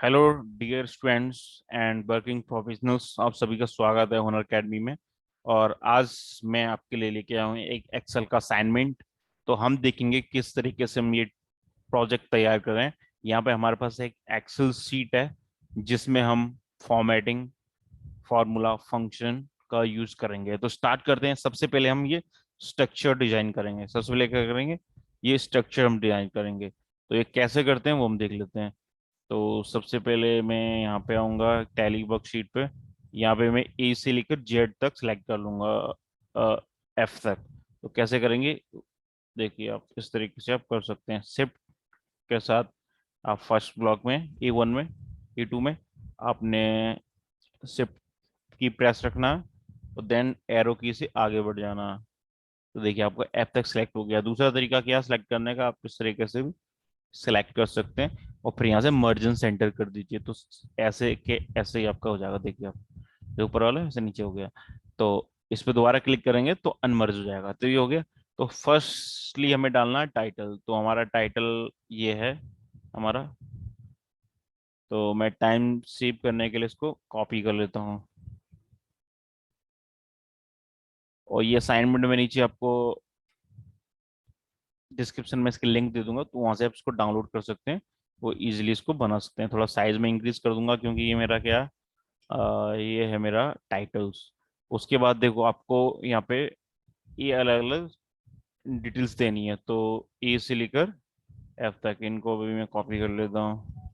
Hello dear students and working professionals, आप सभी का स्वागत है हुनर अकेडमी में। और आज मैं आपके लिए लेके आया हूँ एक एक्सेल का असाइनमेंट। तो हम देखेंगे किस तरीके से हम ये प्रोजेक्ट तैयार कर रहे हैं। यहाँ पे हमारे पास एक एक्सेल शीट है जिसमें हम फॉर्मेटिंग, फार्मूला, फंक्शन का यूज करेंगे। तो स्टार्ट करते हैं। सबसे पहले हम ये स्ट्रक्चर डिजाइन करेंगे। सबसे पहले क्या करेंगे, ये स्ट्रक्चर हम डिजाइन करेंगे। तो ये कैसे करते हैं वो हम देख लेते हैं। तो सबसे पहले मैं यहाँ पे आऊँगा टैली वर्कशीट पे। यहाँ पे मैं ए से लेकर जेड तक सेलेक्ट कर लूँगा, एफ तक। तो कैसे करेंगे, देखिए आप इस तरीके से आप कर सकते हैं। शिफ्ट के साथ आप फर्स्ट ब्लॉक में ए1 में, ए2 में आपने शिफ्ट की प्रेस रखना है और देन एरो की से आगे बढ़ जाना। तो देखिए आपको एफ तक सेलेक्ट हो गया। दूसरा तरीका क्या सेलेक्ट करने का, आप इस तरीके से भी सेलेक्ट कर सकते हैं और फिर यहाँ से मर्जन सेंटर कर दीजिए। तो ऐसे के ऐसे ही आपका हो जाएगा। देखिए आप जो ऊपर वाला है ऐसे नीचे हो गया। तो इस पे दोबारा क्लिक करेंगे तो अनमर्ज हो जाएगा। तो ये हो गया। तो फर्स्टली हमें डालना है टाइटल। तो हमारा टाइटल ये है हमारा। तो मैं टाइम सेव करने के लिए इसको कॉपी कर लेता हूँ। और ये असाइनमेंट में नीचे आपको डिस्क्रिप्शन में इसकी लिंक दे दूंगा, तो वहां से आप इसको डाउनलोड कर सकते हैं। वो इजीली इसको बना सकते हैं। थोड़ा साइज में इंक्रीज कर दूंगा क्योंकि ये मेरा क्या, ये है मेरा टाइटल्स। उसके बाद देखो आपको यहाँ पे ये अलग अलग डिटेल्स देनी है। तो ए से लेकर एफ तक इनको भी मैं कॉपी कर लेता हूँ।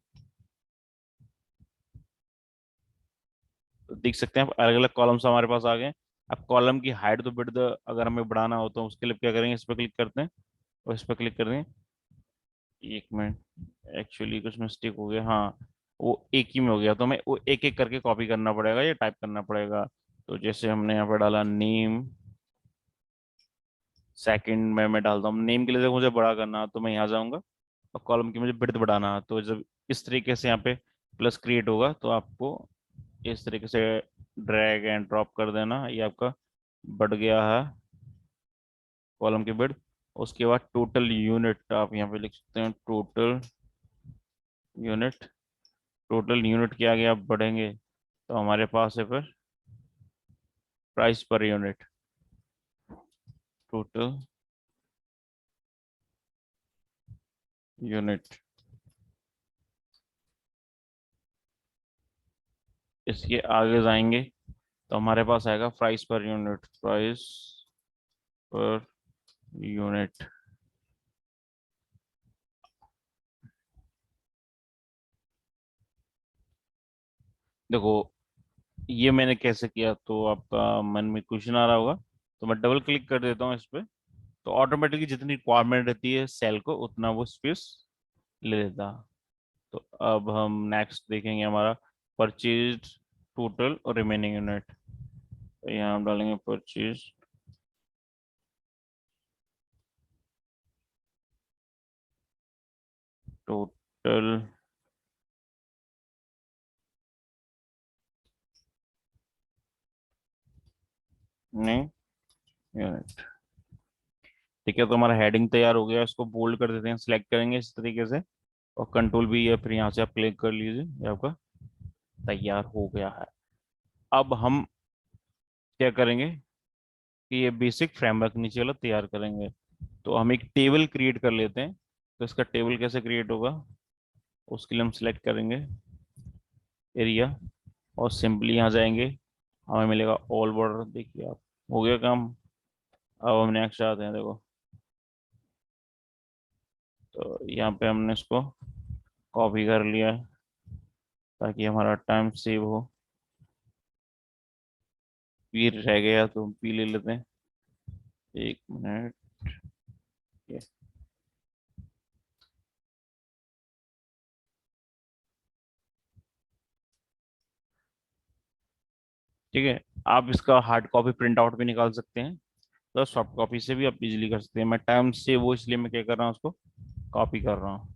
तो देख सकते हैं आप अलग अलग कॉलम्स हमारे पास आ गए। अब कॉलम की हाइट तो विड्थ अगर हमें बढ़ाना हो तो उसके लिए क्या करेंगे, इस पर क्लिक करते हैं और इस पर क्लिक कर देंगे। एक मिनट, एक्चुअली कुछ मिस्टेक हो गया। हाँ, वो एक ही में हो गया। तो हमें वो एक एक करके कॉपी करना पड़ेगा या टाइप करना पड़ेगा। तो जैसे हमने यहाँ पर डाला नेम, सेकंड में मैं डालता हूँ नेम के लिए। देखो मुझे बड़ा करना है तो मैं यहाँ जाऊंगा और कॉलम की मुझे विड्थ बढ़ाना है। तो जब इस तरीके से यहाँ पे प्लस क्रिएट होगा तो आपको इस तरीके से ड्रैग एंड ड्रॉप कर देना। ये आपका बढ़ गया है कॉलम की विड्थ। उसके बाद टोटल यूनिट आप यहाँ पे लिख सकते हैं, टोटल यूनिट। टोटल यूनिट के आगे आप बढ़ेंगे तो हमारे पास है फिर price per unit. Total unit, इसके आगे जाएंगे तो हमारे पास आएगा price per unit. Price per unit. देखो ये मैंने कैसे किया, तो आपका मन में क्वेश्चन आ रहा होगा। तो मैं डबल क्लिक कर देता हूँ इस पे। तो ऑटोमेटिकली जितनी रिक्वायरमेंट रहती है सेल को उतना वो स्पेस ले लेता। तो अब हम नेक्स्ट देखेंगे हमारा परचेज टोटल और रिमेनिंग यूनिट। तो यहाँ हम डालेंगे परचेज टोटल नहीं यूनिट। ठीक है, तो हमारा हेडिंग तैयार हो गया। इसको बोल्ड कर देते हैं, सिलेक्ट करेंगे इस तरीके से और कंट्रोल भी है, फिर यहाँ से आप क्लिक कर लीजिए। ये आपका तैयार हो गया है। अब हम क्या करेंगे कि ये बेसिक फ्रेमवर्क नीचे वाला तैयार करेंगे। तो हम एक टेबल क्रिएट कर लेते हैं। तो इसका टेबल कैसे क्रिएट होगा, उसके लिए हम सिलेक्ट करेंगे एरिया और सिंपली यहाँ जाएंगे। हमें मिलेगा ऑल बॉर्डर। देखिए आप, हो गया काम। अब हम नेक्स्ट आते हैं। देखो तो यहाँ पे हमने इसको कॉपी कर लिया है ताकि हमारा टाइम सेव हो। पी रह गया तो हम पी ले लेते हैं। एक मिनट। ये ठीक है। आप इसका हार्ड कॉपी प्रिंट आउट भी निकाल सकते हैं, तो सॉफ्ट कॉपी से भी आप इजीली कर सकते हैं। मैं टाइम से वो इसलिए मैं क्या कर रहा हूँ, उसको कॉपी कर रहा हूँ।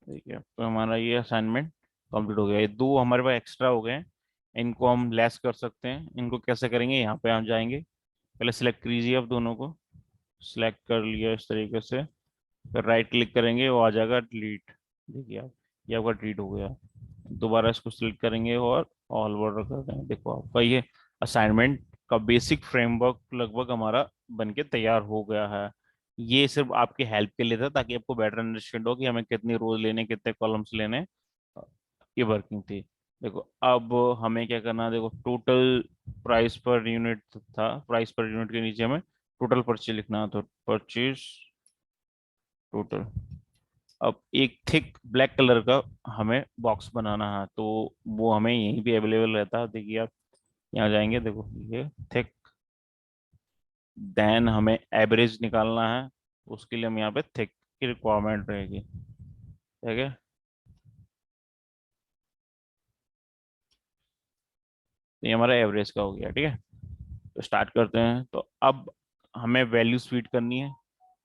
ठीक है, तो हमारा ये असाइनमेंट कंप्लीट हो गया। ये दो हमारे पास एक्स्ट्रा हो गए हैं, इनको हम लेस कर सकते हैं। इनको कैसे करेंगे, यहाँ पे हम जाएंगे, पहले सिलेक्ट कीजिए आप दोनों को। सिलेक्ट कर लिया इस तरीके से, फिर राइट क्लिक करेंगे, वो आ जाएगा डिलीट। देखिए आप, ये आपका डिलीट हो गया। दोबारा इसको सिलेक्ट करेंगे और ऑल बॉर्डर कर देंगे। देखो आपका ये असाइनमेंट का बेसिक फ्रेमवर्क लगभग हमारा बनके तैयार हो गया है। ये सिर्फ आपके हेल्प के लिए था, ताकि आपको बेटर अंडरस्टैंड हो कि हमें कितनी रोज लेने, कितने कॉलम्स लेने। ये वर्किंग थी। देखो अब हमें क्या करना है, देखो टोटल प्राइस पर यूनिट था, प्राइस पर यूनिट के नीचे हमें टोटल परचेज लिखना है, तो परचेज टोटल। अब एक थिक ब्लैक कलर का हमें बॉक्स बनाना है, तो वो हमें यहीं पे अवेलेबल रहता है। देखिए आप यहाँ जाएंगे, देखो ये थिक। देन हमें एवरेज निकालना है, उसके लिए हम यहाँ पे थिक की रिक्वायरमेंट रहेगी। ठीक है, तो ये हमारा एवरेज का हो गया। ठीक है, तो स्टार्ट करते हैं। तो अब हमें वैल्यूज फीड करनी है।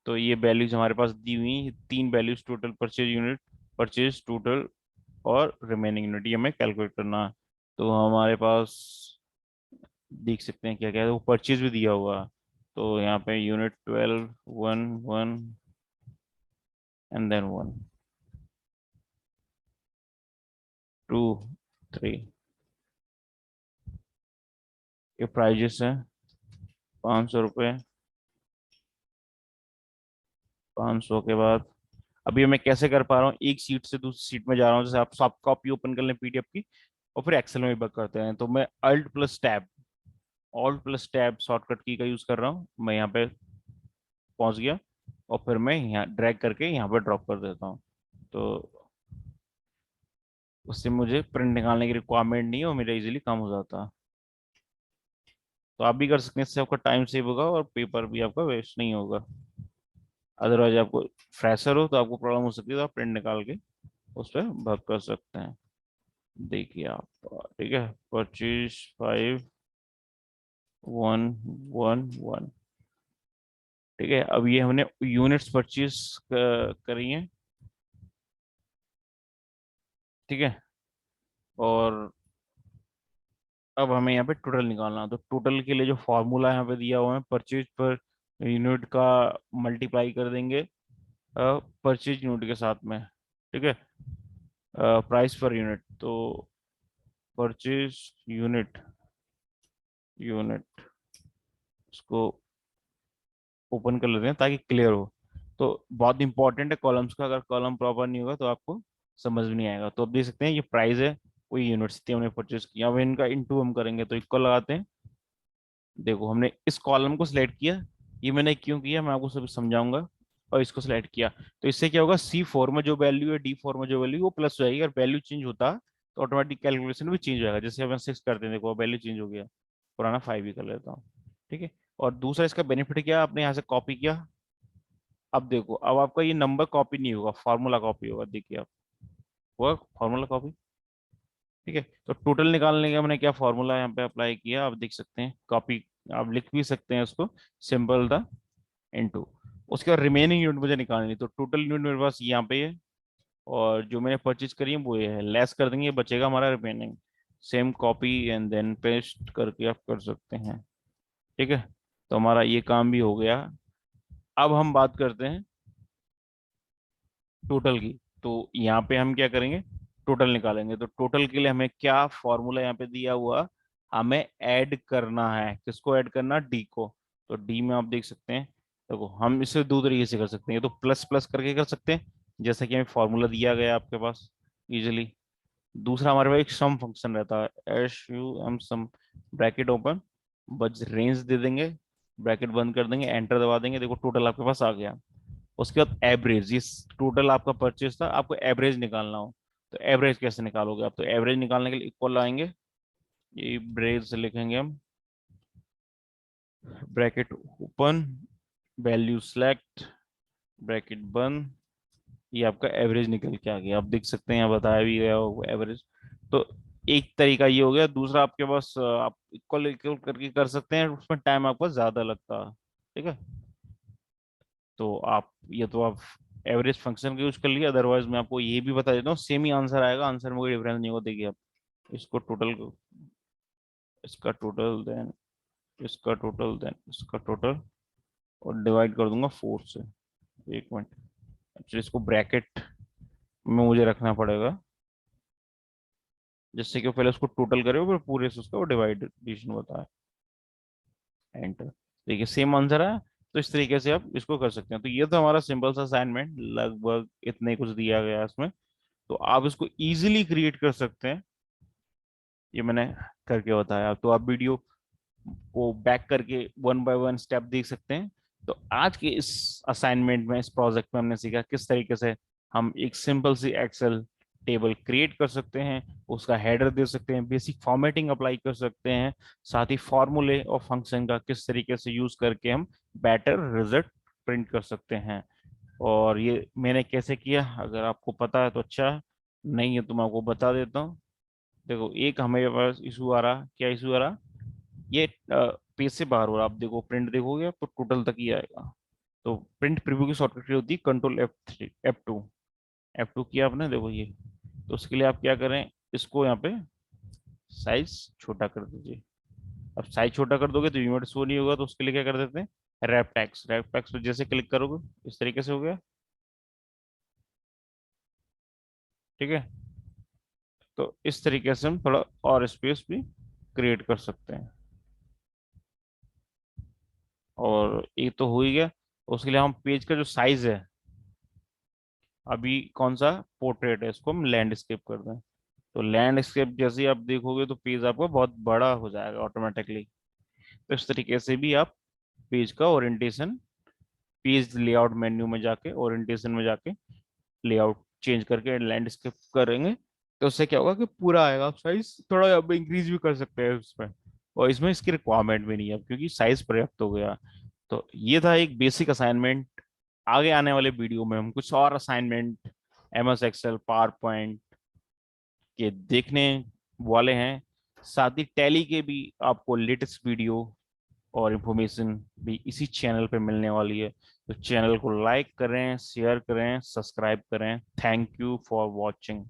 तो ये वैल्यूज हमारे पास दी हुई हैं, तीन values, total purchase unit, purchase total और रिमेनिंग यूनिट, ये हमें कैलकुलेट करना है। तो हमारे पास देख सकते हैं क्या क्या है, वो परचेज भी दिया हुआ है। तो यहाँ पे यूनिट 12, 1, 1 एंड देन 1, 2, 3। ये प्राइजेस है, 500 रुपये। 500 के बाद अभी मैं कैसे कर पा रहा हूँ, एक सीट से दूसरी सीट में जा रहा हूँ। जैसे आप सॉफ्ट कॉपी ओपन कर लें पीडीएफ की, और फिर एक्सेल में भी वर्क करते हैं, तो मैं अल्ट प्लस टैब शॉर्टकट की का यूज कर रहा हूँ। मैं यहाँ पे पहुंच गया, और फिर मैं यहाँ ड्रैग करके यहाँ पे ड्रॉप कर देता हूँ। तो उससे मुझे प्रिंट निकालने की रिक्वायरमेंट नहीं है, और मेरा इजीली काम हो जाता है। तो आप भी कर सकते हैं, इससे आपका टाइम सेव होगा और पेपर भी आपका वेस्ट नहीं होगा। अदरवाइज आपको फ्रेशर हो तो आपको प्रॉब्लम हो सकती है, तो आप प्रिंट निकाल के उस पर वर्क कर सकते हैं। देखिए आप, ठीक है, 25, 5, 1, 1, 1। ठीक है, अब ये हमने यूनिट्स परचेज करी है। ठीक है, और अब हमें यहाँ पे टोटल निकालना है। तो टोटल के लिए जो फॉर्मूला यहाँ पे दिया हुआ है, परचेज पर यूनिट का मल्टीप्लाई कर देंगे परचेज यूनिट के साथ में। ठीक है, प्राइस पर यूनिट, तो परचेज यूनिट, यूनिट इसको ओपन कर लेते हैं ताकि क्लियर हो। तो बहुत इंपॉर्टेंट है कॉलम्स का, अगर कॉलम प्रॉपर नहीं होगा तो आपको समझ में नहीं आएगा। तो अब देख सकते हैं ये प्राइस है, वही यूनिट्स थी हमने परचेज किया। अब इनका इंटू हम करेंगे, तो इक्वल लगाते हैं। देखो हमने इस कॉलम को सिलेक्ट किया, ये मैंने क्यों किया मैं आपको सब समझाऊंगा। और इसको सिलेक्ट किया, तो इससे क्या होगा, C4 में जो वैल्यू है, D4 में जो वैल्यू वो प्लस हो जाएगी। अगर वैल्यू चेंज होता तो ऑटोमेटिक कैलकुलेशन भी चेंज हो जाएगा। जैसे हम 6 करते हैं, देखो वैल्यू चेंज हो गया, पुराना 5 ही कर लेता हूँ। ठीक है, और दूसरा इसका बेनिफिट क्या, आपने यहाँ से कॉपी किया। अब देखो, अब आपका ये नंबर कॉपी नहीं होगा, फॉर्मूला कॉपी होगा। देखिए आप, हुआ फॉर्मूला कॉपी। ठीक है, तो टोटल निकालने का मैंने क्या फॉर्मूला यहाँ पे अप्लाई किया, आप देख सकते हैं कॉपी। आप लिख भी सकते हैं उसको, सिंपल था इनटू। उसके बाद रिमेनिंग यूनिट मुझे निकालनी है, तो टोटल यूनिट मेरे पास यहाँ पे है, और जो मैंने परचेज करी है वो ये है। लेस कर देंगे, ये बचेगा हमारा remaining. Same copy and then paste करके आप कर सकते हैं। ठीक है, तो हमारा ये काम भी हो गया। अब हम बात करते हैं टोटल की। तो यहाँ पे हम क्या करेंगे, टोटल निकालेंगे। तो टोटल के लिए हमें क्या फॉर्मूला यहाँ पे दिया हुआ, हमें ऐड करना है। किसको ऐड करना, डी को। तो डी में आप देख सकते हैं, देखो हम इसे दो तरीके से कर सकते हैं। तो प्लस प्लस करके कर सकते हैं, जैसे कि हमें फॉर्मूला दिया गया है आपके पास इजिली। दूसरा हमारे पास एक सम फंक्शन रहता है, SUM सम, ब्रैकेट ओपन, बस रेंज दे देंगे, ब्रैकेट बंद कर देंगे, एंटर दबा देंगे। देखो टोटल आपके पास आ गया। उसके बाद एवरेज, ये टोटल आपका परचेज था, आपको एवरेज निकालना हो तो एवरेज कैसे निकालोगे आप, तो एवरेज निकालने के लिए इक्वल लाएंगे, ये ब्रेज से लिखेंगे हम, bracket open, value select, bracket बंद। ये आपका एवरेज निकल के आ गया, आप देख सकते हैं यहाँ बताया भी गया हो एवरेज। तो एक तरीका ये हो गया। दूसरा आपके पास आप इक्वल इक्वल करके कर सकते हैं, उसमें टाइम आपका ज्यादा लगता है। ठीक है, तो आप ये तो आप एवरेज फंक्शन का यूज कर लिया। अदरवाइज मैं आपको ये भी बता देता हूँ, सेम ही आंसर आएगा, आंसर में कोई डिफरेंस नहीं होगा। देखिए आप इसको टोटल इसका टोटल देन इसका टोटल देन इसका टोटल, और डिवाइड कर दूंगा 4 से। एक मिनट, एक्चुअली इसको ब्रैकेट में मुझे रखना पड़ेगा, जिससे कि वो पहले उसको टोटल करे और फिर पूरे से उसका वो डिवाइडेशन बताए। एंटर। देखिए सेम आंसर है। तो इस तरीके से आप इसको कर सकते हैं। तो ये तो हमारा सिंपल सा असाइनमेंट, लगभग इतने कुछ दिया गया है इसमें। तो आप इसको इजीली क्रिएट कर सकते हैं, ये मैंने करके बताया। तो आप वीडियो को बैक करके वन बाय वन स्टेप देख सकते हैं। तो आज के इस असाइनमेंट में, इस प्रोजेक्ट में हमने सीखा किस तरीके से हम एक सिंपल सी एक्सेल टेबल क्रिएट कर सकते हैं, उसका हेडर दे सकते हैं, बेसिक फॉर्मेटिंग अप्लाई कर सकते हैं, साथ ही फॉर्मूले और फंक्शन का किस तरीके से यूज करके हम बेटर रिजल्ट प्रिंट कर सकते हैं। और ये मैंने कैसे किया, अगर आपको पता है तो अच्छा, नहीं है तो मैं आपको बता देता हूँ। देखो एक हमारे पास इशू आ रहा, क्या इशू आ रहा, ये पेज से बाहर हो रहा। आप देखो प्रिंट देखोगे तो टोटल तक ही आएगा। तो प्रिंट प्रीव्यू की शॉर्टकट होती है कंट्रोल F3 F2। F2 किया आपने, देखो ये। तो उसके लिए आप क्या करें, इसको यहाँ पे साइज छोटा कर दीजिए। अब साइज छोटा कर दोगे तो यूनिट शो नहीं होगा, तो उसके लिए क्या कर देते हैं, रैप टैक्स पे जैसे क्लिक करोगे इस तरीके से हो गया। ठीक है। तो इस तरीके से हम थोड़ा और स्पेस भी क्रिएट कर सकते हैं। और ये तो हो ही गया। उसके लिए हम पेज का जो साइज है, अभी कौन सा पोर्ट्रेट है, इसको हम लैंडस्केप कर दें। तो लैंडस्केप जैसे ही आप देखोगे तो पेज आपका बहुत बड़ा हो जाएगा ऑटोमेटिकली। तो इस तरीके से भी आप पेज का ओरिएंटेशन, पेज लेआउट मेन्यू में जाके ओरिएंटेशन में जाके लेआउट चेंज करके लैंडस्केप करेंगे। तो उससे क्या होगा कि पूरा आएगा। आप साइज थोड़ा अब इंक्रीज भी कर सकते हैं उसमें, और इसमें इसकी रिक्वायरमेंट भी नहीं है अब, क्योंकि साइज पर्याप्त हो गया। तो ये था एक बेसिक असाइनमेंट। आगे आने वाले वीडियो में हम कुछ और assignment MS Excel, PowerPoint के देखने वाले हैं। साथ ही टैली के भी आपको लेटेस्ट वीडियो और इन्फॉर्मेशन भी इसी चैनल पे मिलने वाली है। तो चैनल को लाइक करें, शेयर करें, सब्सक्राइब करें। Thank you for watching.